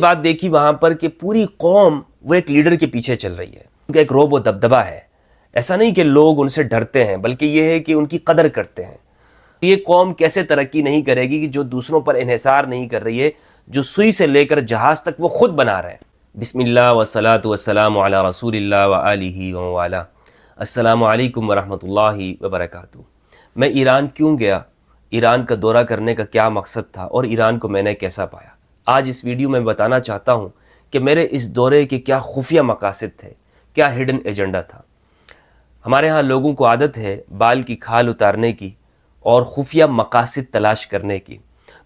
بات دیکھی وہاں پر کہ پوری قوم وہ ایک لیڈر کے پیچھے چل رہی ہے، ان کا ایک روب و دبدبہ ہے. ایسا نہیں کہ لوگ ان سے ڈرتے ہیں، بلکہ یہ ہے کہ ان کی قدر کرتے ہیں. یہ قوم کیسے ترقی نہیں کرے گی کہ جو دوسروں پر انحصار نہیں کر رہی ہے، جو سوئی سے لے کر جہاز تک وہ خود بنا رہے ہیں. بسم اللہ والصلاة والسلام علی رسول اللہ وآلہ وموالا. السلام علیکم ورحمۃ اللہ وبرکاتہ. میں ایران کیوں گیا، ایران کا دورہ کرنے کا کیا مقصد تھا، اور ایران کو میں نے کیسا پایا. آج اس ویڈیو میں بتانا چاہتا ہوں کہ میرے اس دورے کے کیا خفیہ مقاصد تھے، کیا ہڈن ایجنڈا تھا. ہمارے ہاں لوگوں کو عادت ہے بال کی کھال اتارنے کی اور خفیہ مقاصد تلاش کرنے کی،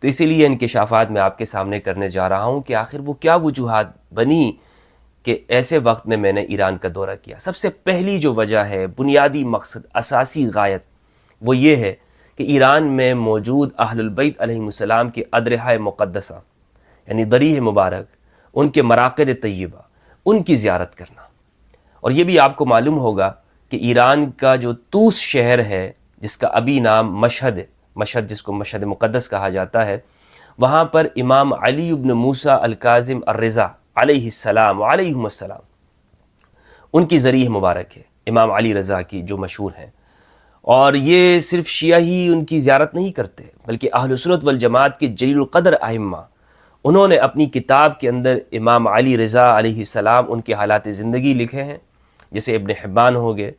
تو اسی لیے انکشافات میں آپ کے سامنے کرنے جا رہا ہوں کہ آخر وہ کیا وجوہات بنی کہ ایسے وقت میں نے ایران کا دورہ کیا. سب سے پہلی جو وجہ ہے، بنیادی مقصد، اساسی غایت، وہ یہ ہے کہ ایران میں موجود اہل البیت علیہم السلام کے ادرحہ مقدسہ، یعنی ضریح مبارک، ان کے مراقد طیبہ، ان کی زیارت کرنا. اور یہ بھی آپ کو معلوم ہوگا کہ ایران کا جو طوس شہر ہے، جس کا ابھی نام مشہد ہے، مشہد جس کو مشہد مقدس کہا جاتا ہے، وہاں پر امام علی ابن موسیٰ الکاظم الرضا علیہ السلام علیہم السلام، ان کی ذریح مبارک ہے، امام علی رضا کی، جو مشہور ہیں. اور یہ صرف شیعہ ہی ان کی زیارت نہیں کرتے، بلکہ اہل سنت والجماعت کے جلیل القدر ائمہ، انہوں نے اپنی کتاب کے اندر امام علی رضا علیہ السلام ان کے حالات زندگی لکھے ہیں، جیسے ابن حبان ہو گئے.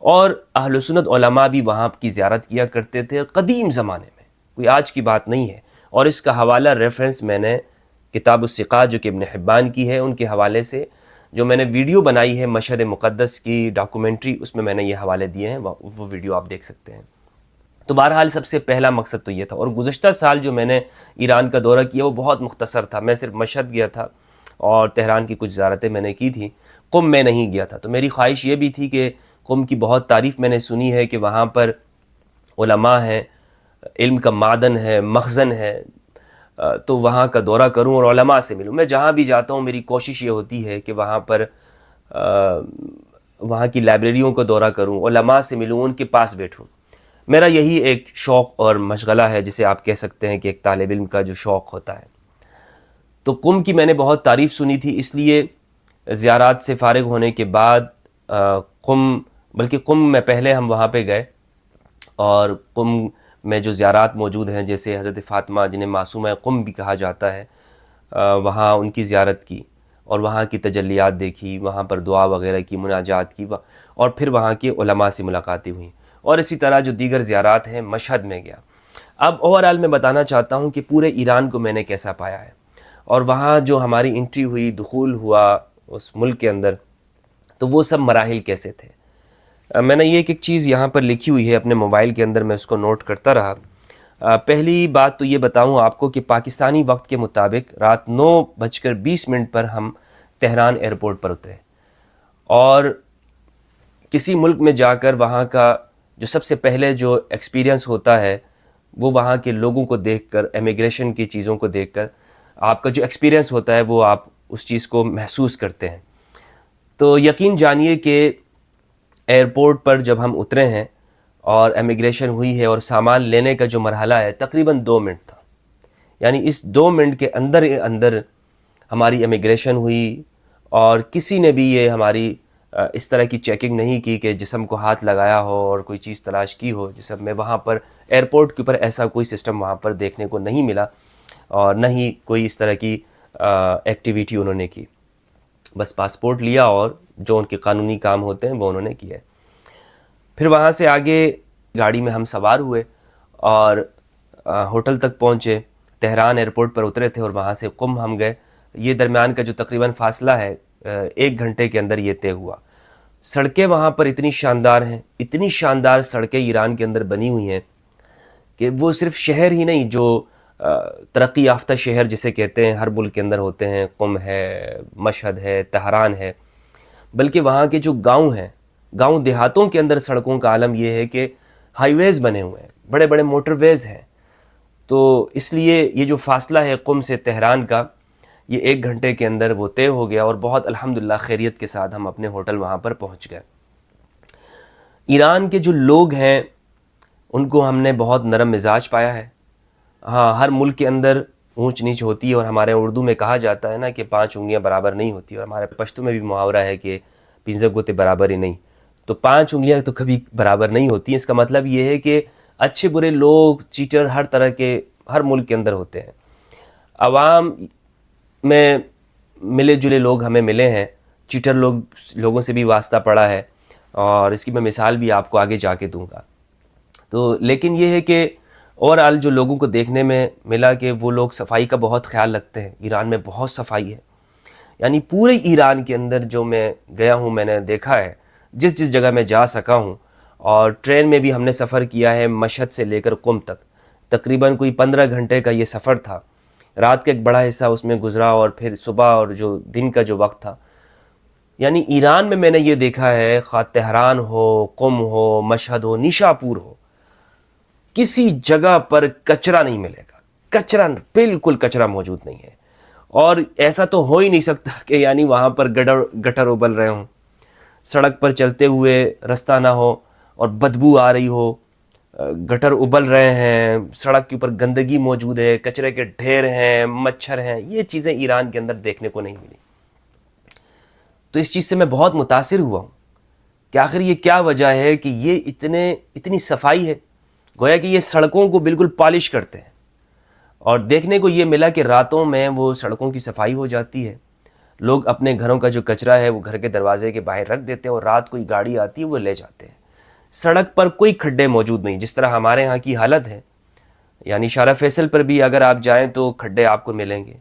اور اہل سنت علماء بھی وہاں کی زیارت کیا کرتے تھے قدیم زمانے میں، کوئی آج کی بات نہیں ہے. اور اس کا حوالہ ریفرنس میں نے کتاب الثقات جو کہ ابن حبان کی ہے، ان کے حوالے سے جو میں نے ویڈیو بنائی ہے مشہد مقدس کی ڈاکومنٹری، اس میں نے یہ حوالے دیے ہیں، وہ ویڈیو آپ دیکھ سکتے ہیں. تو بہرحال سب سے پہلا مقصد تو یہ تھا. اور گزشتہ سال جو میں نے ایران کا دورہ کیا وہ بہت مختصر تھا. میں صرف مشہد گیا تھا اور تہران کی کچھ زیارتیں میں نے کی تھیں، قم میں نہیں گیا تھا. تو میری خواہش یہ بھی تھی کہ قم کی بہت تعریف میں نے سنی ہے کہ وہاں پر علماء ہیں، علم کا معدن ہے، مخزن ہے، تو وہاں کا دورہ کروں اور علماء سے ملوں. میں جہاں بھی جاتا ہوں میری کوشش یہ ہوتی ہے کہ وہاں پر وہاں کی لائبریریوں کا دورہ کروں، علماء سے ملوں، ان کے پاس بیٹھوں. میرا یہی ایک شوق اور مشغلہ ہے، جسے آپ کہہ سکتے ہیں کہ ایک طالب علم کا جو شوق ہوتا ہے. تو قم کی میں نے بہت تعریف سنی تھی، اس لیے زیارات سے فارغ ہونے کے بعد قم میں پہلے ہم وہاں پہ گئے، اور قم میں جو زیارات موجود ہیں، جیسے حضرت فاطمہ جنہیں معصومہ قم بھی کہا جاتا ہے، وہاں ان کی زیارت کی اور وہاں کی تجلیات دیکھی، وہاں پر دعا وغیرہ کی، مناجات کی، اور پھر وہاں کے علماء سے ملاقاتیں ہوئیں. اور اسی طرح جو دیگر زیارات ہیں، مشہد میں گیا. اب اوورآل میں بتانا چاہتا ہوں کہ پورے ایران کو میں نے کیسا پایا ہے، اور وہاں جو ہماری انٹری ہوئی، دخول ہوا اس ملک کے اندر، تو وہ سب مراحل کیسے تھے. میں نے یہ ایک چیز یہاں پر لکھی ہوئی ہے اپنے موبائل کے اندر، میں اس کو نوٹ کرتا رہا. پہلی بات تو یہ بتاؤں آپ کو کہ پاکستانی وقت کے مطابق رات 9:20 پر ہم تہران ایئرپورٹ پر اترے. اور کسی ملک میں جا کر وہاں کا جو سب سے پہلے جو ایکسپیرینس ہوتا ہے، وہ وہاں کے لوگوں کو دیکھ کر، امیگریشن کی چیزوں کو دیکھ کر آپ کا جو ایکسپیرینس ہوتا ہے وہ آپ اس چیز کو محسوس کرتے ہیں. تو یقین جانیے کہ ایئرپورٹ پر جب ہم اترے ہیں اور امیگریشن ہوئی ہے اور سامان لینے کا جو مرحلہ ہے، تقریباً 2 منٹ تھا. یعنی اس 2 منٹ کے اندر ہماری امیگریشن ہوئی، اور کسی نے بھی یہ ہماری اس طرح کی چیکنگ نہیں کی کہ جسم کو ہاتھ لگایا ہو اور کوئی چیز تلاش کی ہو. جسم میں وہاں پر ایئرپورٹ کے اوپر ایسا کوئی سسٹم وہاں پر دیکھنے کو نہیں ملا، اور نہ ہی کوئی اس طرح کی ایکٹیویٹی انہوں نے کی. بس پاسپورٹ لیا اور جو ان کے قانونی کام ہوتے ہیں وہ انہوں نے کیے. پھر وہاں سے آگے گاڑی میں ہم سوار ہوئے اور ہوٹل تک پہنچے. تہران ایئرپورٹ پر اترے تھے اور وہاں سے قم ہم گئے. یہ درمیان کا جو تقریباً فاصلہ ہے 1 گھنٹے کے اندر یہ طے ہوا. سڑکیں وہاں پر اتنی شاندار ہیں، اتنی شاندار سڑکیں ایران کے اندر بنی ہوئی ہیں کہ وہ صرف شہر ہی نہیں، جو ترقی یافتہ شہر جسے کہتے ہیں ہر ملک کے اندر ہوتے ہیں، قم ہے، مشہد ہے، تہران ہے، بلکہ وہاں کے جو گاؤں ہیں، گاؤں دیہاتوں کے اندر سڑکوں کا عالم یہ ہے کہ ہائی ویز بنے ہوئے ہیں، بڑے بڑے موٹر ویز ہیں. تو اس لیے یہ جو فاصلہ ہے قم سے تہران کا، یہ 1 گھنٹے کے اندر وہ طے ہو گیا، اور بہت الحمدللہ خیریت کے ساتھ ہم اپنے ہوٹل وہاں پر پہنچ گئے. ایران کے جو لوگ ہیں ان کو ہم نے بہت نرم مزاج پایا ہے. ہاں، ہر ملک کے اندر اونچ نیچ ہوتی ہے، اور ہمارے اردو میں کہا جاتا ہے نا کہ 5 انگلیاں برابر نہیں ہوتی، اور ہمارے پشتو میں بھی محاورہ ہے کہ 15 گوتے برابر ہی نہیں، تو 5 انگلیاں تو کبھی برابر نہیں ہوتی. اس کا مطلب یہ ہے کہ اچھے برے لوگ، چیٹر ہر طرح کے ہر ملک کے اندر ہوتے ہیں. عوام میں ملے جلے لوگ ہمیں ملے ہیں، چیٹر لوگوں سے بھی واسطہ پڑا ہے، اور اس کی میں مثال بھی آپ کو آگے جا کے دوں گا. تو لیکن یہ ہے کہ اوورآل جو لوگوں کو دیکھنے میں ملا کہ وہ لوگ صفائی کا بہت خیال رکھتے ہیں. ایران میں بہت صفائی ہے، یعنی پورے ایران کے اندر جو میں گیا ہوں میں نے دیکھا ہے، جس جگہ میں جا سکا ہوں، اور ٹرین میں بھی ہم نے سفر کیا ہے مشہد سے لے کر قم تک، تقریباً کوئی 15 گھنٹے کا یہ سفر تھا. رات کا ایک بڑا حصہ اس میں گزرا، اور پھر صبح اور جو دن کا جو وقت تھا. یعنی ایران میں نے یہ دیکھا ہے، خواہ تہران ہو، قم ہو، مشہد ہو، نیشاپور ہو، کسی جگہ پر کچرا نہیں ملے گا. کچرا، بالکل کچرا موجود نہیں ہے. اور ایسا تو ہو ہی نہیں سکتا کہ یعنی وہاں پر گٹر ابل رہے ہوں، سڑک پر چلتے ہوئے رستہ نہ ہو اور بدبو آ رہی ہو، گٹر ابل رہے ہیں، سڑک کے اوپر گندگی موجود ہے، کچرے کے ڈھیر ہیں، مچھر ہیں. یہ چیزیں ایران کے اندر دیکھنے کو نہیں ملی. تو اس چیز سے میں بہت متاثر ہوا ہوں کہ آخر یہ کیا وجہ ہے کہ یہ اتنی صفائی ہے. گویا کہ یہ سڑکوں کو بالکل پالش کرتے ہیں، اور دیکھنے کو یہ ملا کہ راتوں میں وہ سڑکوں کی صفائی ہو جاتی ہے. لوگ اپنے گھروں کا جو کچرا ہے وہ گھر کے دروازے کے باہر رکھ دیتے ہیں، اور رات کوئی گاڑی آتی ہے وہ لے جاتے ہیں. سڑک پر کوئی کھڈے موجود نہیں، جس طرح ہمارے ہاں کی حالت ہے. یعنی شارع فیصل پر بھی اگر آپ جائیں تو کھڈے آپ کو ملیں گے.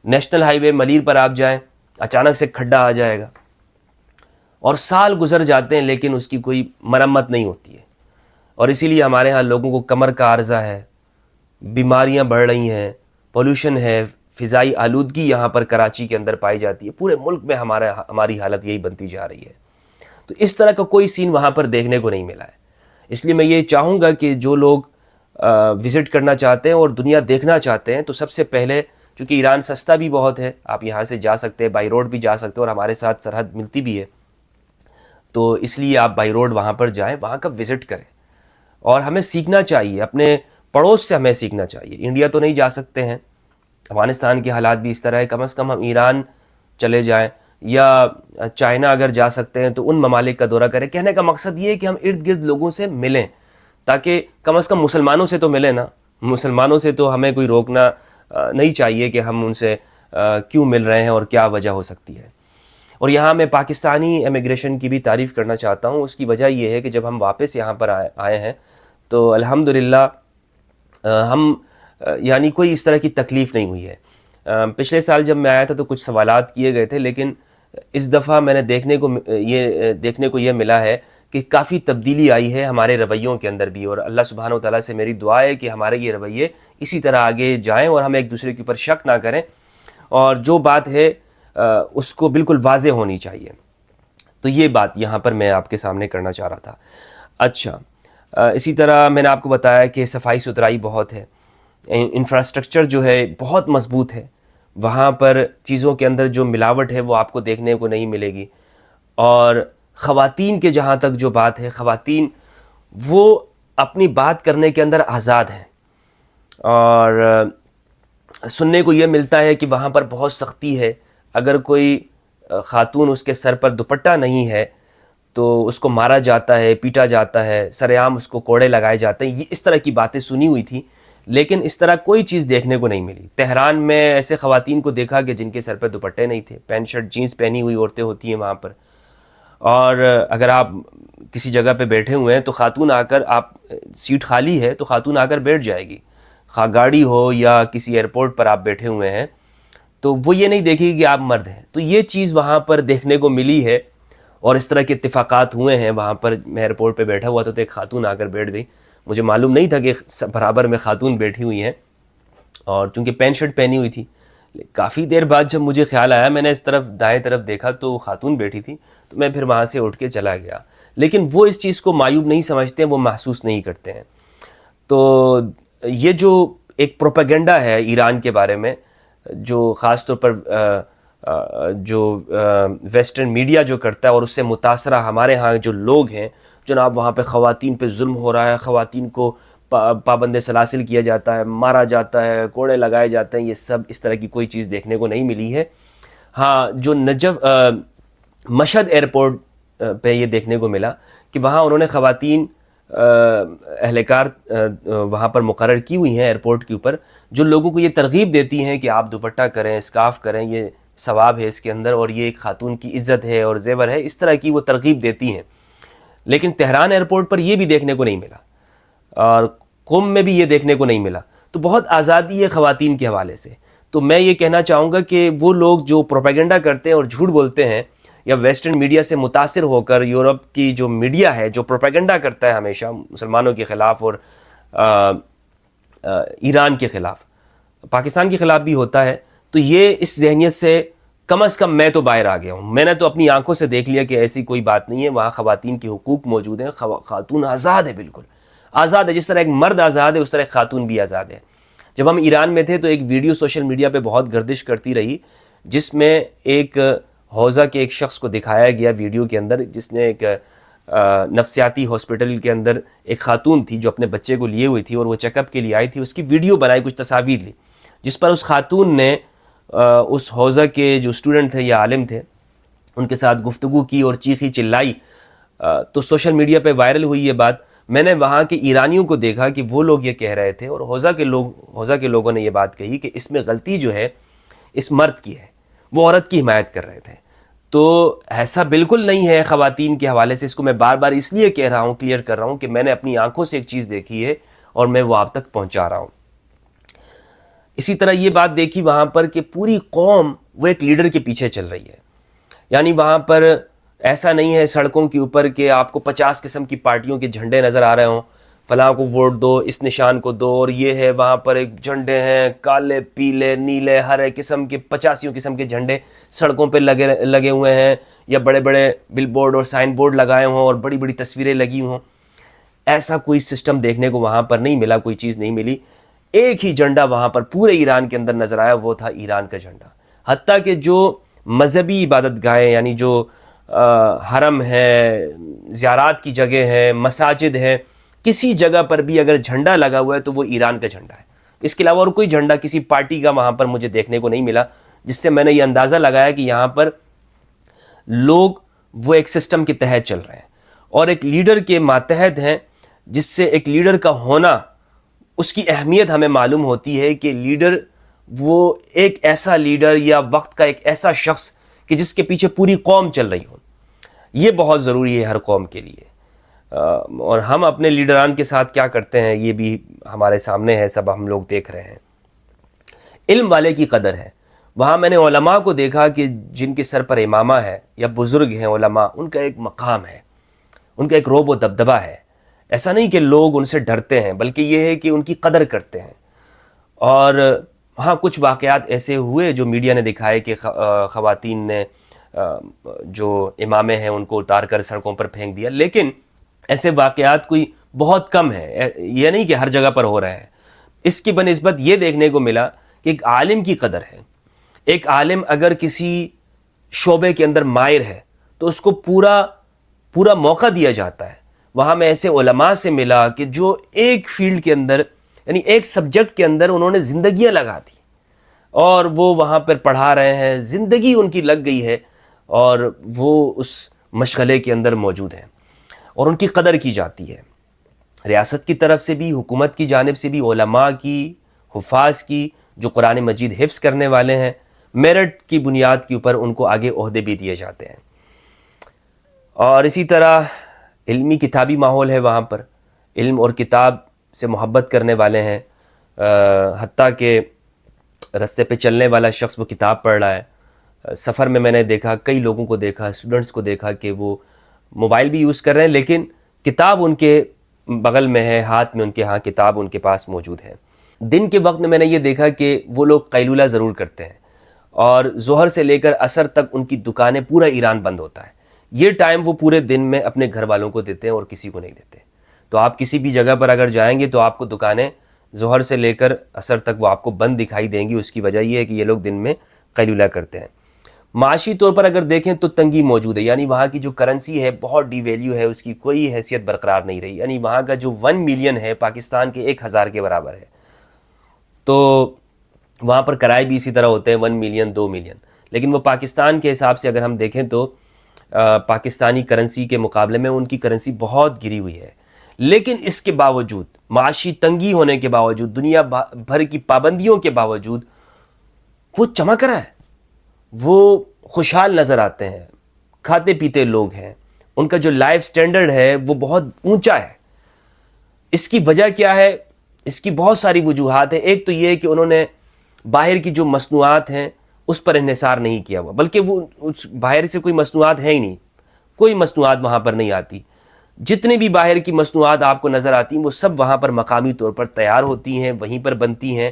نیشنل ہائی وے ملیر پر آپ جائیں، اچانک سے کھڈا آ جائے گا، اور سال گزر جاتے ہیں لیکن اس کی کوئی مرمت نہیں ہوتی ہے. اور اسی لیے ہمارے ہاں لوگوں کو کمر کا عرضہ ہے، بیماریاں بڑھ رہی ہیں، پولوشن ہے، فضائی آلودگی یہاں پر کراچی کے اندر پائی جاتی ہے. پورے ملک میں ہماری حالت یہی بنتی جا رہی ہے. تو اس طرح کا کوئی سین وہاں پر دیکھنے کو نہیں ملا ہے. اس لیے میں یہ چاہوں گا کہ جو لوگ وزٹ کرنا چاہتے ہیں اور دنیا دیکھنا چاہتے ہیں، تو سب سے پہلے، چونکہ ایران سستا بھی بہت ہے، آپ یہاں سے جا سکتے ہیں، بائی روڈ بھی جا سکتے ہیں، اور ہمارے ساتھ سرحد ملتی بھی ہے، تو اس لیے آپ بائی روڈ وہاں پر جائیں، وہاں کا وزٹ کریں. اور ہمیں سیکھنا چاہیے، اپنے پڑوس سے ہمیں سیکھنا چاہیے. انڈیا تو نہیں جا سکتے ہیں، افغانستان کے حالات بھی اس طرح ہے، کم از کم ہم ایران چلے جائیں، یا چائنا اگر جا سکتے ہیں تو ان ممالک کا دورہ کریں. کہنے کا مقصد یہ ہے کہ ہم ارد گرد لوگوں سے ملیں، تاکہ کم از کم مسلمانوں سے تو ملیں نا. مسلمانوں سے تو ہمیں کوئی روکنا نہیں چاہیے کہ ہم ان سے کیوں مل رہے ہیں اور کیا وجہ ہو سکتی ہے. اور یہاں میں پاکستانی امیگریشن کی بھی تعریف کرنا چاہتا ہوں. اس کی وجہ یہ ہے کہ جب ہم واپس یہاں پر آئے ہیں تو الحمدللہ ہم یعنی کوئی اس طرح کی تکلیف نہیں ہوئی ہے. پچھلے سال جب میں آیا تھا تو کچھ سوالات کیے گئے تھے، لیکن اس دفعہ میں نے دیکھنے کو یہ ملا ہے کہ کافی تبدیلی آئی ہے ہمارے رویوں کے اندر بھی. اور اللہ سبحانہ و تعالیٰ سے میری دعا ہے کہ ہمارے یہ رویے اسی طرح آگے جائیں، اور ہم ایک دوسرے کے اوپر شک نہ کریں، اور جو بات ہے اس کو بالکل واضح ہونی چاہیے. تو یہ بات یہاں پر میں آپ کے سامنے کرنا چاہ رہا تھا. اچھا، اسی طرح میں نے آپ کو بتایا کہ صفائی ستھرائی بہت ہے، انفراسٹرکچر جو ہے بہت مضبوط ہے. وہاں پر چیزوں کے اندر جو ملاوٹ ہے وہ آپ کو دیکھنے کو نہیں ملے گی. اور خواتین کے جہاں تک جو بات ہے، خواتین وہ اپنی بات کرنے کے اندر آزاد ہیں. اور سننے کو یہ ملتا ہے کہ وہاں پر بہت سختی ہے. اگر کوئی خاتون اس کے سر پر دوپٹہ نہیں ہے تو اس کو مارا جاتا ہے، پیٹا جاتا ہے، سر عام اس کو کوڑے لگائے جاتے ہیں. یہ اس طرح کی باتیں سنی ہوئی تھی، لیکن اس طرح کوئی چیز دیکھنے کو نہیں ملی. تہران میں ایسے خواتین کو دیکھا کہ جن کے سر پہ دوپٹے نہیں تھے، پینٹ شرٹ جینز پہنی ہوئی عورتیں ہوتی ہیں وہاں پر. اور اگر آپ کسی جگہ پہ بیٹھے ہوئے ہیں تو خاتون آ کر، آپ سیٹ خالی ہے تو خاتون آ کر بیٹھ جائے گی، خواہ گاڑی ہو یا کسی ایئرپورٹ پر آپ بیٹھے ہوئے ہیں تو وہ یہ نہیں دیکھے گی کہ آپ مرد ہیں. تو یہ چیز وہاں پر دیکھنے کو ملی ہے، اور اس طرح کے اتفاقات ہوئے ہیں. وہاں پر میں ایئرپورٹ پہ بیٹھا ہوا تھا تو ایک خاتون آ کر بیٹھ گئی. مجھے معلوم نہیں تھا کہ برابر میں خاتون بیٹھی ہوئی ہیں، اور چونکہ پینٹ شرٹ پہنی ہوئی تھی. کافی دیر بعد جب مجھے خیال آیا، میں نے اس طرف دائیں طرف دیکھا تو وہ خاتون بیٹھی تھی، تو میں پھر وہاں سے اٹھ کے چلا گیا. لیکن وہ اس چیز کو معیوب نہیں سمجھتے ہیں، وہ محسوس نہیں کرتے ہیں. تو یہ جو ایک پروپیگنڈا ہے ایران کے بارے میں، جو خاص طور پر جو ویسٹرن میڈیا جو کرتا ہے، اور اس سے متاثرہ ہمارے ہاں جو لوگ ہیں، جناب وہاں پہ خواتین پہ ظلم ہو رہا ہے، خواتین کو پابند سلاسل کیا جاتا ہے، مارا جاتا ہے، کوڑے لگائے جاتے ہیں، یہ سب اس طرح کی کوئی چیز دیکھنے کو نہیں ملی ہے۔ ہاں، جو نجف مشہد ایئرپورٹ پہ یہ دیکھنے کو ملا کہ وہاں انہوں نے خواتین اہلکار وہاں پر مقرر کی ہوئی ہیں ایئرپورٹ کے اوپر، جو لوگوں کو یہ ترغیب دیتی ہیں کہ آپ دوپٹہ کریں، اسکارف کریں، یہ ثواب ہے اس کے اندر، اور یہ ایک خاتون کی عزت ہے اور زیور ہے، اس طرح کی وہ ترغیب دیتی ہیں۔ لیکن تہران ایئرپورٹ پر یہ بھی دیکھنے کو نہیں ملا، اور قم میں بھی یہ دیکھنے کو نہیں ملا۔ تو بہت آزادی ہے خواتین کے حوالے سے۔ تو میں یہ کہنا چاہوں گا کہ وہ لوگ جو پروپیگنڈا کرتے ہیں اور جھوٹ بولتے ہیں، یا ویسٹرن میڈیا سے متاثر ہو کر یورپ کی جو میڈیا ہے جو پروپیگنڈا کرتا ہے ہمیشہ مسلمانوں کے خلاف اور ایران کے خلاف، پاکستان کے خلاف بھی ہوتا ہے، تو یہ اس ذہنیت سے کم از کم میں تو باہر آ گیا ہوں۔ میں نے تو اپنی آنکھوں سے دیکھ لیا کہ ایسی کوئی بات نہیں ہے، وہاں خواتین کے حقوق موجود ہیں، خاتون آزاد ہے، بالکل آزاد ہے، جس طرح ایک مرد آزاد ہے اس طرح ایک خاتون بھی آزاد ہے۔ جب ہم ایران میں تھے تو ایک ویڈیو سوشل میڈیا پہ بہت گردش کرتی رہی، جس میں ایک حوزہ کے ایک شخص کو دکھایا گیا ویڈیو کے اندر، جس نے ایک نفسیاتی ہاسپٹل کے اندر ایک خاتون تھی جو اپنے بچے کو لیے ہوئی تھی اور وہ چیک اپ کے لیے آئی تھی، اس کی ویڈیو بنائی، کچھ تصاویر لی، جس پر اس خاتون نے اس حوزہ کے جو اسٹوڈنٹ تھے یا عالم تھے ان کے ساتھ گفتگو کی اور چیخی چلائی۔ تو سوشل میڈیا پہ وائرل ہوئی یہ بات۔ میں نے وہاں کے ایرانیوں کو دیکھا کہ وہ لوگ یہ کہہ رہے تھے، اور حوزہ کے لوگوں نے یہ بات کہی کہ اس میں غلطی جو ہے اس مرد کی ہے، وہ عورت کی حمایت کر رہے تھے۔ تو ایسا بالکل نہیں ہے خواتین کے حوالے سے۔ اس کو میں بار بار اس لیے کہہ رہا ہوں، کلیئر کر رہا ہوں کہ میں نے اپنی آنکھوں سے ایک چیز دیکھی ہے اور میں وہ آپ تک پہنچا رہا ہوں۔ اسی طرح یہ بات دیکھی وہاں پر کہ پوری قوم وہ ایک لیڈر کے پیچھے چل رہی ہے۔ یعنی وہاں پر ایسا نہیں ہے سڑکوں کے اوپر کہ آپ کو 50 قسم کی پارٹیوں کے جھنڈے نظر آ رہے ہوں، فلاں کو ووٹ دو، اس نشان کو دو، اور یہ ہے وہاں پر ایک جھنڈے ہیں کالے، پیلے، نیلے، ہرے قسم کے 85 قسم کے جھنڈے سڑکوں پہ لگے ہوئے ہیں، یا بڑے بڑے بل بورڈ اور سائن بورڈ لگائے ہوں اور بڑی بڑی تصویریں لگی ہوں۔ ایسا کوئی سسٹم دیکھنے کو وہاں پر نہیں ملا، کوئی چیز نہیں ملی۔ ایک ہی جھنڈا وہاں پر پورے ایران کے اندر نظر آیا، وہ تھا ایران کا جھنڈا۔ حتیٰ کہ جو مذہبی عبادت گاہیں، یعنی جو حرم ہے، زیارات کی جگہ ہے، مساجد ہے، کسی جگہ پر بھی اگر جھنڈا لگا ہوا ہے تو وہ ایران کا جھنڈا ہے۔ اس کے علاوہ اور کوئی جھنڈا کسی پارٹی کا وہاں پر مجھے دیکھنے کو نہیں ملا، جس سے میں نے یہ اندازہ لگایا کہ یہاں پر لوگ وہ ایک سسٹم کے تحت چل رہے ہیں اور ایک لیڈر کے ماتحت ہیں، جس سے ایک لیڈر کا ہونا، اس کی اہمیت ہمیں معلوم ہوتی ہے کہ لیڈر وہ ایک ایسا لیڈر یا وقت کا ایک ایسا شخص کہ جس کے پیچھے پوری قوم چل رہی ہو۔ یہ بہت ضروری ہے ہر قوم کے لیے، اور ہم اپنے لیڈران کے ساتھ کیا کرتے ہیں یہ بھی ہمارے سامنے ہے، سب ہم لوگ دیکھ رہے ہیں۔ علم والے کی قدر ہے۔ وہاں میں نے علماء کو دیکھا کہ جن کے سر پر امامہ ہے یا بزرگ ہیں علماء، ان کا ایک مقام ہے، ان کا ایک رعب و دبدبہ ہے۔ ایسا نہیں کہ لوگ ان سے ڈرتے ہیں، بلکہ یہ ہے کہ ان کی قدر کرتے ہیں۔ اور ہاں، کچھ واقعات ایسے ہوئے جو میڈیا نے دکھائے کہ خواتین نے جو امامے ہیں ان کو اتار کر سڑکوں پر پھینک دیا، لیکن ایسے واقعات کوئی بہت کم ہے، یہ نہیں کہ ہر جگہ پر ہو رہا ہے۔ اس کی بنسبت یہ دیکھنے کو ملا کہ ایک عالم کی قدر ہے۔ ایک عالم اگر کسی شعبے کے اندر ماہر ہے تو اس کو پورا موقع دیا جاتا ہے۔ وہاں میں ایسے علماء سے ملا کہ جو ایک فیلڈ کے اندر، یعنی ایک سبجیکٹ کے اندر انہوں نے زندگیاں لگا دی، اور وہ وہاں پر پڑھا رہے ہیں، زندگی ان کی لگ گئی ہے، اور وہ اس مشغلے کے اندر موجود ہیں، اور ان کی قدر کی جاتی ہے۔ ریاست کی طرف سے بھی، حکومت کی جانب سے بھی، علماء کی، حفاظ کی، جو قرآن مجید حفظ کرنے والے ہیں، میرٹ کی بنیاد کے اوپر ان کو آگے عہدے بھی دیے جاتے ہیں۔ اور اسی طرح علمی کتابی ماحول ہے وہاں پر، علم اور کتاب سے محبت کرنے والے ہیں، حتیٰ کہ رستے پہ چلنے والا شخص وہ کتاب پڑھ رہا ہے۔ سفر میں نے دیکھا، کئی لوگوں کو دیکھا، اسٹوڈنٹس کو دیکھا کہ وہ موبائل بھی یوز کر رہے ہیں لیکن کتاب ان کے بغل میں ہے، ہاتھ میں ان کے، ہاں کتاب ان کے پاس موجود ہے۔ دن کے وقت میں نے یہ دیکھا کہ وہ لوگ قیلولہ ضرور کرتے ہیں، اور ظہر سے لے کر عصر تک ان کی دکانیں، پورا ایران بند ہوتا ہے۔ یہ ٹائم وہ پورے دن میں اپنے گھر والوں کو دیتے ہیں اور کسی کو نہیں دیتے۔ تو آپ کسی بھی جگہ پر اگر جائیں گے تو آپ کو دکانیں ظہر سے لے کر عصر تک وہ آپ کو بند دکھائی دیں گی۔ اس کی وجہ یہ ہے کہ یہ لوگ دن میں قیلولہ کرتے ہیں۔ معاشی طور پر اگر دیکھیں تو تنگی موجود ہے، یعنی وہاں کی جو کرنسی ہے بہت ڈی ویلیو ہے، اس کی کوئی حیثیت برقرار نہیں رہی، یعنی وہاں کا جو 1 ملین ہے پاکستان کے 1000 کے برابر ہے، تو وہاں پر کرائے بھی اسی طرح ہوتے ہیں 1 ملین 2 ملین، لیکن وہ پاکستان کے حساب سے اگر ہم دیکھیں تو پاکستانی کرنسی کے مقابلے میں ان کی کرنسی بہت گری ہوئی ہے، لیکن اس کے باوجود معاشی تنگی ہونے کے باوجود، دنیا بھر کی پابندیوں کے باوجود وہ چمک رہا ہے، وہ خوشحال نظر آتے ہیں، کھاتے پیتے لوگ ہیں، ان کا جو لائف سٹینڈرڈ ہے وہ بہت اونچا ہے۔ اس کی وجہ کیا ہے؟ اس کی بہت ساری وجوہات ہیں۔ ایک تو یہ کہ انہوں نے باہر کی جو مصنوعات ہیں اس پر انحصار نہیں کیا ہوا، بلکہ وہ اس باہر سے کوئی مصنوعات ہے ہی نہیں، کوئی مصنوعات وہاں پر نہیں آتی، جتنے بھی باہر کی مصنوعات آپ کو نظر آتی ہیں وہ سب وہاں پر مقامی طور پر تیار ہوتی ہیں، وہیں پر بنتی ہیں،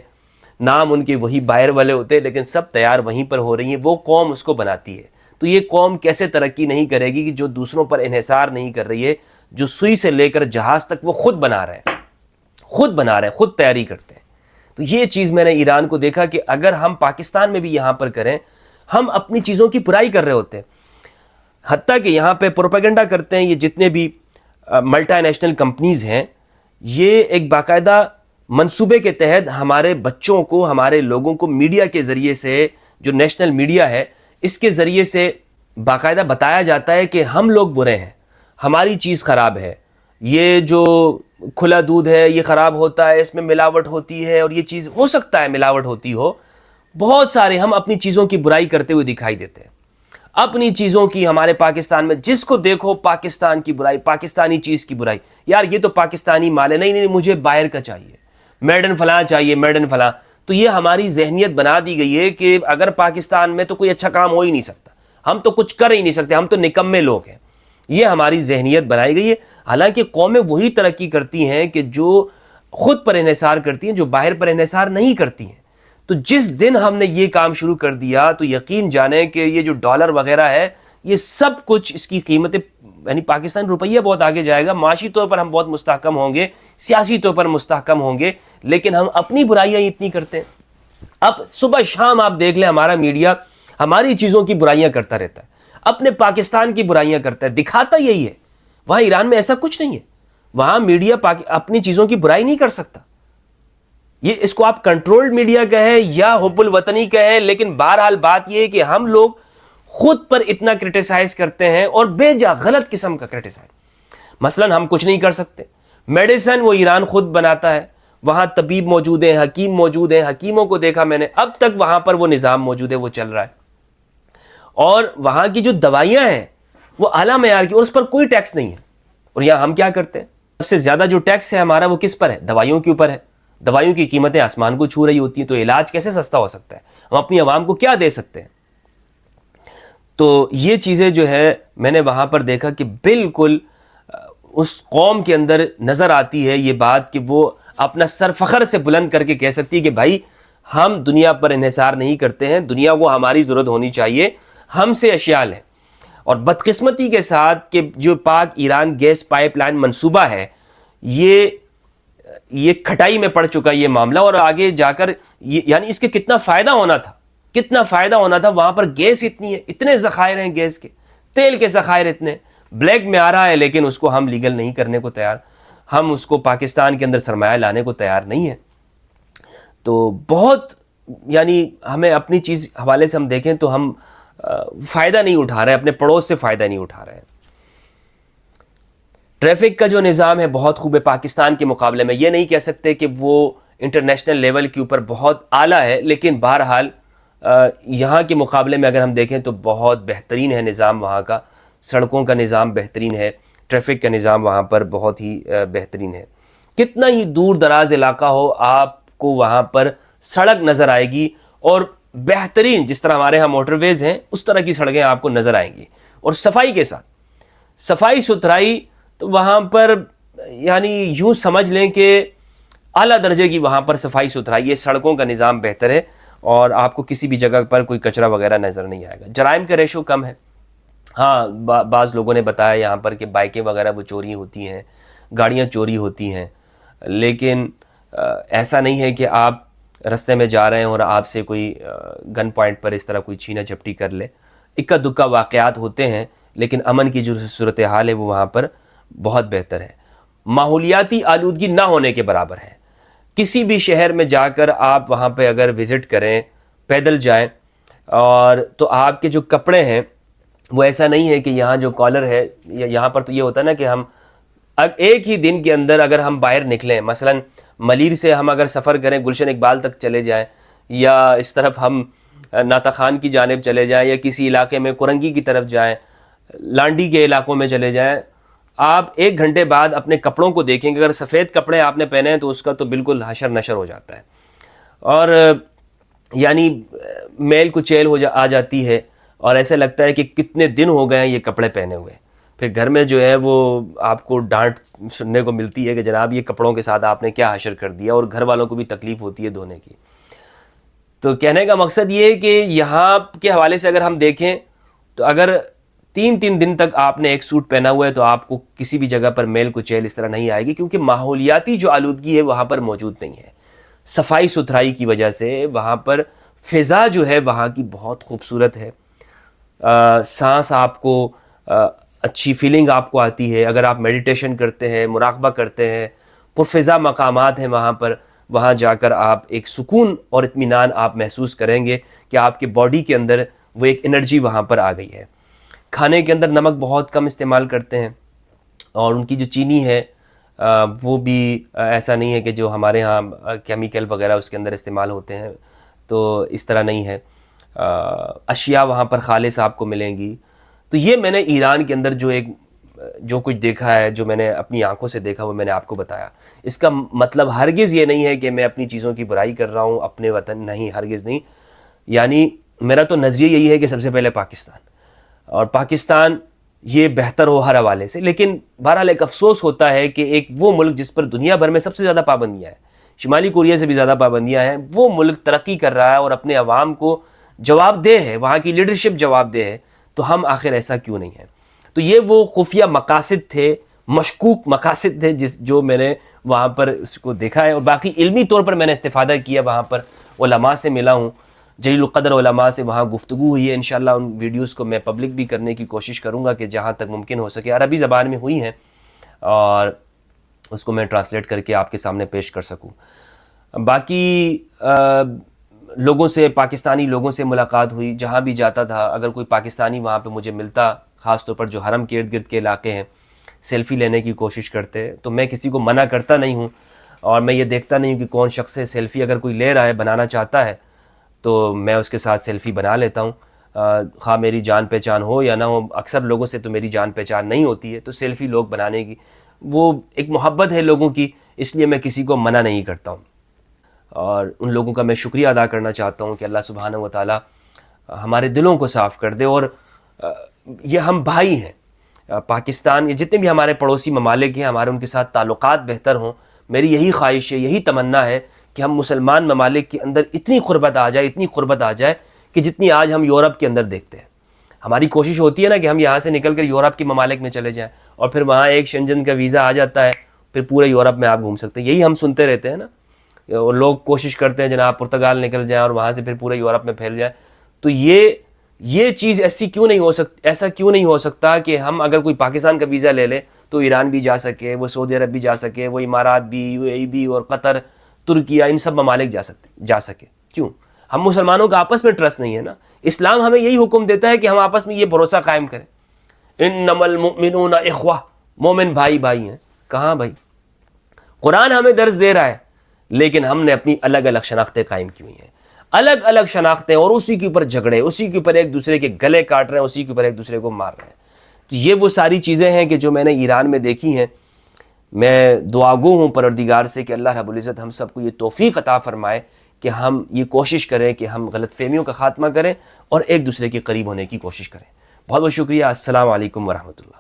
نام ان کے وہی باہر والے ہوتے ہیں لیکن سب تیار وہیں پر ہو رہی ہیں، وہ قوم اس کو بناتی ہے۔ تو یہ قوم کیسے ترقی نہیں کرے گی کہ جو دوسروں پر انحصار نہیں کر رہی ہے، جو سوئی سے لے کر جہاز تک وہ خود بنا رہے ہیں، خود تیاری کرتے ہیں۔ تو یہ چیز میں نے ایران کو دیکھا کہ اگر ہم پاکستان میں بھی یہاں پر کریں، ہم اپنی چیزوں کی برائی کر رہے ہوتے ہیں، حتیٰ کہ یہاں پہ پروپیگنڈا کرتے ہیں یہ جتنے بھی ملٹی نیشنل کمپنیز ہیں، یہ ایک باقاعدہ منصوبے کے تحت ہمارے بچوں کو، ہمارے لوگوں کو میڈیا کے ذریعے سے، جو نیشنل میڈیا ہے اس کے ذریعے سے باقاعدہ بتایا جاتا ہے کہ ہم لوگ برے ہیں، ہماری چیز خراب ہے، یہ جو کھلا دودھ ہے یہ خراب ہوتا ہے، اس میں ملاوٹ ہوتی ہے، اور یہ چیز ہو سکتا ہے ملاوٹ ہوتی ہو، بہت سارے ہم اپنی چیزوں کی برائی کرتے ہوئے دکھائی دیتے ہیں، اپنی چیزوں کی۔ ہمارے پاکستان میں جس کو دیکھو پاکستان کی برائی، پاکستانی چیز کی برائی، یار یہ تو پاکستانی مال ہے، نہیں مجھے باہر کا چاہیے، میڈ ان فلاں چاہیے، میڈ ان فلاں۔ تو یہ ہماری ذہنیت بنا دی گئی ہے کہ اگر پاکستان میں تو کوئی اچھا کام ہو ہی نہیں سکتا، ہم تو کچھ کر ہی نہیں سکتے، ہم تو نکمے لوگ ہیں، یہ ہماری ذہنیت بنائی گئی ہے۔ حالانکہ قومیں وہی ترقی کرتی ہیں کہ جو خود پر انحصار کرتی ہیں، جو باہر پر انحصار نہیں کرتی ہیں۔ تو جس دن ہم نے یہ کام شروع کر دیا تو یقین جانیں کہ یہ جو ڈالر وغیرہ ہے یہ سب کچھ، اس کی قیمتیں، یعنی پاکستان روپیہ بہت آگے جائے گا، معاشی طور پر ہم بہت مستحکم ہوں گے، سیاسی طور پر مستحکم ہوں گے، لیکن ہم اپنی برائیاں اتنی کرتے ہیں۔ اب صبح شام آپ دیکھ لیں ہمارا میڈیا ہماری چیزوں کی برائیاں کرتا رہتا ہے، اپنے پاکستان کی برائیاں کرتا ہے، دکھاتا یہی ہے۔ وہاں ایران میں ایسا کچھ نہیں ہے، وہاں میڈیا اپنی چیزوں کی برائی نہیں کر سکتا۔ یہ اس کو آپ کنٹرولڈ میڈیا کہیں یا حب الوطنی کہیں، لیکن بہرحال بات یہ ہے کہ ہم لوگ خود پر اتنا کرٹیسائز کرتے ہیں، اور بے جا غلط قسم کا کرٹیسائز۔ مثلا ہم کچھ نہیں کر سکتے، میڈیسن وہ ایران خود بناتا ہے، وہاں طبیب موجود ہیں، حکیم موجود ہیں، حکیموں کو دیکھا میں نے، اب تک وہاں پر وہ نظام موجود ہے، وہ چل رہا ہے، اور وہاں کی جو دوائیاں ہیں وہ اعلیٰ معیار کی، اور اس پر کوئی ٹیکس نہیں ہے۔ اور یہاں ہم کیا کرتے ہیں؟ سب سے زیادہ جو ٹیکس ہے ہمارا وہ کس پر ہے؟ دوائیوں کے اوپر ہے۔ دوائیوں کی قیمتیں آسمان کو چھو رہی ہوتی ہیں، تو علاج کیسے سستا ہو سکتا ہے؟ ہم اپنی عوام کو کیا دے سکتے ہیں؟ تو یہ چیزیں جو ہے میں نے وہاں پر دیکھا کہ بالکل اس قوم کے اندر نظر آتی ہے یہ بات کہ وہ اپنا سر فخر سے بلند کر کے کہہ سکتی ہے کہ بھائی ہم دنیا پر انحصار نہیں کرتے ہیں، دنیا کو ہماری ضرورت ہونی چاہیے، ہم سے اشیال ہے۔ اور بدقسمتی کے ساتھ کہ جو پاک ایران گیس پائپ لائن منصوبہ ہے، یہ کھٹائی میں پڑ چکا یہ معاملہ، اور آگے جا کر یعنی اس کے کتنا فائدہ ہونا تھا، کتنا فائدہ ہونا تھا۔ وہاں پر گیس اتنی ہے، اتنے ذخائر ہیں گیس کے، تیل کے ذخائر اتنے، بلیک میں آ رہا ہے لیکن اس کو ہم لیگل نہیں کرنے کو تیار، ہم اس کو پاکستان کے اندر سرمایہ لانے کو تیار نہیں ہے۔ تو بہت یعنی ہمیں اپنی چیز حوالے سے ہم دیکھیں تو ہم فائدہ نہیں اٹھا رہے ہیں، اپنے پڑوس سے فائدہ نہیں اٹھا رہے ہیں۔ ٹریفک کا جو نظام ہے بہت خوب ہے پاکستان کے مقابلے میں، یہ نہیں کہہ سکتے کہ وہ انٹرنیشنل لیول کے اوپر بہت اعلیٰ ہے، لیکن بہرحال یہاں کے مقابلے میں اگر ہم دیکھیں تو بہت بہترین ہے نظام وہاں کا، سڑکوں کا نظام بہترین ہے، ٹریفک کا نظام وہاں پر بہت ہی بہترین ہے۔ کتنا ہی دور دراز علاقہ ہو آپ کو وہاں پر سڑک نظر آئے گی، اور بہترین، جس طرح ہمارے ہاں موٹر ویز ہیں اس طرح کی سڑکیں آپ کو نظر آئیں گی، اور صفائی کے ساتھ، صفائی ستھرائی تو وہاں پر یعنی یوں سمجھ لیں کہ اعلیٰ درجے کی وہاں پر صفائی ستھرائی ہے، سڑکوں کا نظام بہتر ہے، اور آپ کو کسی بھی جگہ پر کوئی کچرا وغیرہ نظر نہیں آئے گا۔ جرائم کا ریشو کم ہے، ہاں بعض لوگوں نے بتایا یہاں پر کہ بائکیں وغیرہ وہ چوری ہوتی ہیں، گاڑیاں چوری ہوتی ہیں، لیکن ایسا نہیں ہے کہ آپ رستے میں جا رہے ہیں اور آپ سے کوئی گن پوائنٹ پر اس طرح کوئی چھینا جھپٹی کر لے۔ اکا دکا واقعات ہوتے ہیں، لیکن امن کی جو صورتحال ہے وہ وہاں پر بہت بہتر ہے، ماحولیاتی آلودگی نہ ہونے کے برابر ہے۔ کسی بھی شہر میں جا کر آپ وہاں پہ اگر وزٹ کریں، پیدل جائیں، اور تو آپ کے جو کپڑے ہیں وہ ایسا نہیں ہے کہ یہاں جو کالر ہے، یہاں پر تو یہ ہوتا ہے نا کہ ہم ایک ہی دن کے اندر اگر ہم باہر نکلیں، مثلا ملیر سے ہم اگر سفر کریں گلشن اقبال تک چلے جائیں، یا اس طرف ہم ناطا خان کی جانب چلے جائیں، یا کسی علاقے میں کرنگی کی طرف جائیں، لانڈی کے علاقوں میں چلے جائیں، آپ 1 گھنٹے بعد اپنے کپڑوں کو دیکھیں گے، اگر سفید کپڑے آپ نے پہنے ہیں تو اس کا تو بالکل حشر نشر ہو جاتا ہے، اور یعنی میل کچیل آ جاتی ہے، اور ایسا لگتا ہے کہ کتنے دن ہو گئے ہیں یہ کپڑے پہنے ہوئے۔ پھر گھر میں جو ہے وہ آپ کو ڈانٹ سننے کو ملتی ہے کہ جناب یہ کپڑوں کے ساتھ آپ نے کیا حشر کر دیا، اور گھر والوں کو بھی تکلیف ہوتی ہے دھونے کی۔ تو کہنے کا مقصد یہ ہے کہ یہاں کے حوالے سے اگر ہم دیکھیں تو اگر 3 دن تک آپ نے ایک سوٹ پہنا ہوا ہے تو آپ کو کسی بھی جگہ پر میل کچیل اس طرح نہیں آئے گی، کیونکہ ماحولیاتی جو آلودگی ہے وہاں پر موجود نہیں ہے۔ صفائی ستھرائی کی وجہ سے وہاں پر فضا جو ہے وہاں کی بہت خوبصورت ہے، سانس آپ کو اچھی فیلنگ آپ کو آتی ہے، اگر آپ میڈیٹیشن کرتے ہیں، مراقبہ کرتے ہیں، پرفضا مقامات ہیں وہاں پر، وہاں جا کر آپ ایک سکون اور اطمینان آپ محسوس کریں گے کہ آپ کے باڈی کے اندر وہ ایک انرجی وہاں پر آ گئی ہے۔ کھانے کے اندر نمک بہت کم استعمال کرتے ہیں، اور ان کی جو چینی ہے وہ بھی ایسا نہیں ہے کہ جو ہمارے ہاں کیمیکل وغیرہ اس کے اندر استعمال ہوتے ہیں، تو اس طرح نہیں ہے۔ اشیاء وہاں پر خالص آپ کو ملیں گی۔ تو یہ میں نے ایران کے اندر جو کچھ دیکھا ہے، جو میں نے اپنی آنکھوں سے دیکھا، وہ میں نے آپ کو بتایا۔ اس کا مطلب ہرگز یہ نہیں ہے کہ میں اپنی چیزوں کی برائی کر رہا ہوں، اپنے وطن نہیں، ہرگز نہیں۔ یعنی میرا تو نظریہ یہی ہے کہ سب سے پہلے پاکستان، اور پاکستان یہ بہتر ہو ہر حوالے سے، لیکن بہرحال ایک افسوس ہوتا ہے کہ ایک وہ ملک جس پر دنیا بھر میں سب سے زیادہ پابندیاں ہیں، شمالی کوریا سے بھی زیادہ پابندیاں ہیں، وہ ملک ترقی کر رہا ہے اور اپنے عوام کو جواب دہ ہے، وہاں کی لیڈرشپ جواب دہ ہے، تو ہم آخر ایسا کیوں نہیں ہیں؟ تو یہ وہ خفیہ مقاصد تھے، مشکوک مقاصد تھے جو میں نے وہاں پر اس کو دیکھا ہے، اور باقی علمی طور پر میں نے استفادہ کیا، وہاں پر علماء سے ملا ہوں، جلیل القدر علماء سے وہاں گفتگو ہوئی ہے۔ انشاءاللہ ان ویڈیوز کو میں پبلک بھی کرنے کی کوشش کروں گا کہ جہاں تک ممکن ہو سکے، عربی زبان میں ہوئی ہیں، اور اس کو میں ٹرانسلیٹ کر کے آپ کے سامنے پیش کر سکوں۔ باقی لوگوں سے، پاکستانی لوگوں سے ملاقات ہوئی، جہاں بھی جاتا تھا اگر کوئی پاکستانی وہاں پہ مجھے ملتا، خاص طور پر جو حرم کے ارد گرد کے علاقے ہیں، سیلفی لینے کی کوشش کرتے، تو میں کسی کو منع کرتا نہیں ہوں، اور میں یہ دیکھتا نہیں ہوں کہ کون شخص ہے، سیلفی اگر کوئی لے رہا ہے، بنانا چاہتا ہے تو میں اس کے ساتھ سیلفی بنا لیتا ہوں، خواہ میری جان پہچان ہو یا نہ ہو۔ اکثر لوگوں سے تو میری جان پہچان نہیں ہوتی ہے، تو سیلفی لوگ بنانے کی وہ ایک محبت ہے لوگوں کی، اس لیے میں کسی کو منع نہیں کرتا ہوں، اور ان لوگوں کا میں شکریہ ادا کرنا چاہتا ہوں کہ اللہ سبحانہ و تعالی ہمارے دلوں کو صاف کر دے، اور یہ ہم بھائی ہیں۔ پاکستان، یہ جتنے بھی ہمارے پڑوسی ممالک ہیں، ہمارے ان کے ساتھ تعلقات بہتر ہوں۔ میری یہی خواہش ہے، یہی تمنا ہے کہ ہم مسلمان ممالک کے اندر اتنی قربت آ جائے، اتنی قربت آ جائے کہ جتنی آج ہم یورپ کے اندر دیکھتے ہیں۔ ہماری کوشش ہوتی ہے نا کہ ہم یہاں سے نکل کر یورپ کے ممالک میں چلے جائیں، اور پھر وہاں ایک شنجن کا ویزا آ جاتا ہے، پھر پورے یورپ میں آپ گھوم سکتے ہیں۔ یہی ہم سنتے رہتے ہیں نا، اور لوگ کوشش کرتے ہیں جناب پرتگال نکل جائیں اور وہاں سے پھر پورے یورپ میں پھیل جائیں۔ تو یہ چیز ایسا کیوں نہیں ہو سکتا کہ ہم اگر کوئی پاکستان کا ویزا لے لے تو ایران بھی جا سکے، وہ سعودی عرب بھی جا سکے، وہ امارات بھی، UAE بھی، اور قطر، ترکیہ، ان سب ممالک جا سکے۔ کیوں؟ ہم مسلمانوں کا آپس میں ٹرسٹ نہیں ہے نا۔ اسلام ہمیں یہی حکم دیتا ہے کہ ہم آپس میں یہ بھروسہ قائم کریں، انما المؤمنون اخوہ، مومن بھائی بھائی ہیں۔ کہاں بھائی؟ قرآن ہمیں درس دے رہا ہے، لیکن ہم نے اپنی الگ الگ شناختیں قائم کی ہوئی ہیں، الگ الگ شناختیں، اور اسی کے اوپر جھگڑے، اسی کے اوپر ایک دوسرے کے گلے کاٹ رہے ہیں، اسی کے اوپر ایک دوسرے کو مار رہے ہیں۔ تو یہ وہ ساری چیزیں ہیں کہ جو میں نے ایران میں دیکھی ہیں۔ میں دعا گو ہوں پروردگار سے کہ اللہ رب العزت ہم سب کو یہ توفیق عطا فرمائے کہ ہم یہ کوشش کریں کہ ہم غلط فہمیوں کا خاتمہ کریں اور ایک دوسرے کے قریب ہونے کی کوشش کریں۔ بہت بہت شکریہ۔ السلام علیکم ورحمۃ اللہ۔